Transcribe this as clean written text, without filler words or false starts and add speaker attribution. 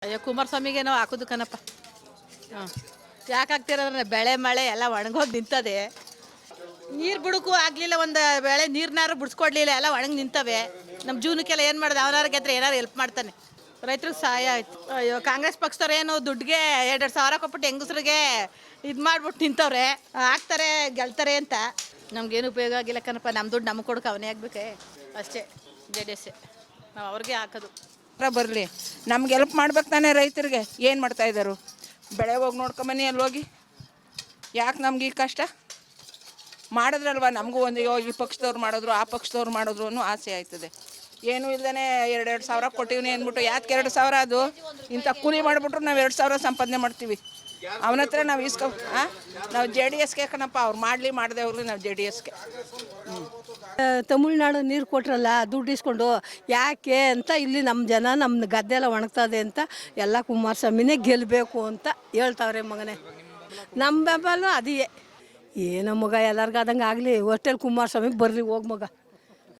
Speaker 1: ಅಯ್ಯೋ ಕುಮಾರಸ್ವಾಮಿಗೆ ನಾವು ಹಾಕೋದು ಕಣಪ್ಪ. ಹಾಂ, ಯಾಕೆ ಹಾಕ್ತಿರೋದ್ರೆ ಬೆಳೆ ಮಳೆ ಎಲ್ಲ ಒಣಗೋಗಿ ನಿಂತದೆ. ನೀರು ಬುಡಕ್ಕೂ ಆಗಲಿಲ್ಲ, ಒಂದು ಬೆಳೆ ನೀರ್ನಾರು ಬಿಡಿಸ್ಕೊಡ್ಲಿಲ್ಲ, ಎಲ್ಲ ಒಣಗಿ ನಿಂತವೆ. ನಮ್ಮ ಜೀವನಕ್ಕೆಲ್ಲ ಏನು ಮಾಡೋದು? ಅವನಾರು ಗೆದ್ರೆ ಏನಾರು ಹೆಲ್ಪ್ ಮಾಡ್ತಾನೆ, ರೈತರಿಗೆ ಸಹಾಯ ಆಯ್ತು. ಅಯ್ಯೋ ಕಾಂಗ್ರೆಸ್ ಪಕ್ಷದವ್ರು ಏನು ದುಡ್ಡಿಗೆ 2,000 ಕೊಟ್ಬಿಟ್ಟು ಹೆಂಗಸ್ರಿಗೆ ಇದು ಮಾಡ್ಬಿಟ್ಟು ನಿಂತವ್ರೆ, ಹಾಕ್ತಾರೆ ಗೆಲ್ತಾರೆ ಅಂತ. ನಮ್ಗೇನು ಉಪಯೋಗ ಆಗಿಲ್ಲ ಕಣಪ್ಪ. ನಮ್ಮ ದುಡ್ಡು ನಮಗೆ ಕೊಡೋಕೆ ಅವನೇ ಆಗಬೇಕೆ ಅಷ್ಟೇ. JDS ನಾವು ಅವ್ರಿಗೆ ಹಾಕೋದು.
Speaker 2: ಬರಲಿ, ನಮ್ಗೆ ಹೆಲ್ಪ್ ಮಾಡ್ಬೇಕು ತಾನೇ. ರೈತರಿಗೆ ಏನು ಮಾಡ್ತಾಯಿದ್ದಾರೆ? ಬೆಳೆ ಹೋಗಿ ನೋಡ್ಕೊಂಬನ್ನಿ, ಅಲ್ಲಿ ಹೋಗಿ. ಯಾಕೆ ನಮ್ಗೆ ಈ ಕಷ್ಟ? ಮಾಡಿದ್ರಲ್ವ ನಮಗೂ ಒಂದು ಈ ಪಕ್ಷದವ್ರು ಮಾಡಿದ್ರು, ಆ ಪಕ್ಷದವ್ರು ಮಾಡಿದ್ರು ಅನ್ನೋ ಆಸೆ ಆಯ್ತದೆ. ಏನೂ ಇಲ್ಲದೇ 2 ಸಾವಿರ ಕೊಟ್ಟಿವ್ನಿ ಅಂದ್ಬಿಟ್ಟು ಯಾಕೆ 2,000? ಅದು ಇಂಥ ಕೂಲಿ ಮಾಡಿಬಿಟ್ರು ನಾವು 2,000 ಸಂಪಾದನೆ ಮಾಡ್ತೀವಿ. ಅವನ ಹತ್ರ ನಾವು ನಾವು JDSಗೆ ಕಣಪ್ಪ. ಅವ್ರು ಮಾಡದೆ ಹೋಗ್ಲಿ, ನಾವು JDSಗೆ.
Speaker 3: ತಮಿಳ್ನಾಡು ನೀರು ಕೊಟ್ರಲ್ಲ, ದುಡ್ಡು ಇಸ್ಕೊಂಡು ಯಾಕೆ ಅಂತ ಇಲ್ಲಿ ನಮ್ಮ ಜನ ನಮ್ಮ ಗದ್ದೆ ಎಲ್ಲ ಒಣಗ್ತದೆ ಅಂತ ಎಲ್ಲ ಕುಮಾರಸ್ವಾಮಿನೇ ಗೆಲ್ಲಬೇಕು ಅಂತ ಹೇಳ್ತಾವ್ರೆ ಮಗನೇ. ನಮ್ಮ ಬೆಂಬಲ ಅದೇ. ಏನೋ ಮಗ ಎಲ್ಲರಿಗೂ ಆದಂಗೆ ಆಗಲಿ, ಒಟ್ಟಲ್ಲಿ ಕುಮಾರಸ್ವಾಮಿ ಬರಲಿ ಹೋಗಿ ಮಗ.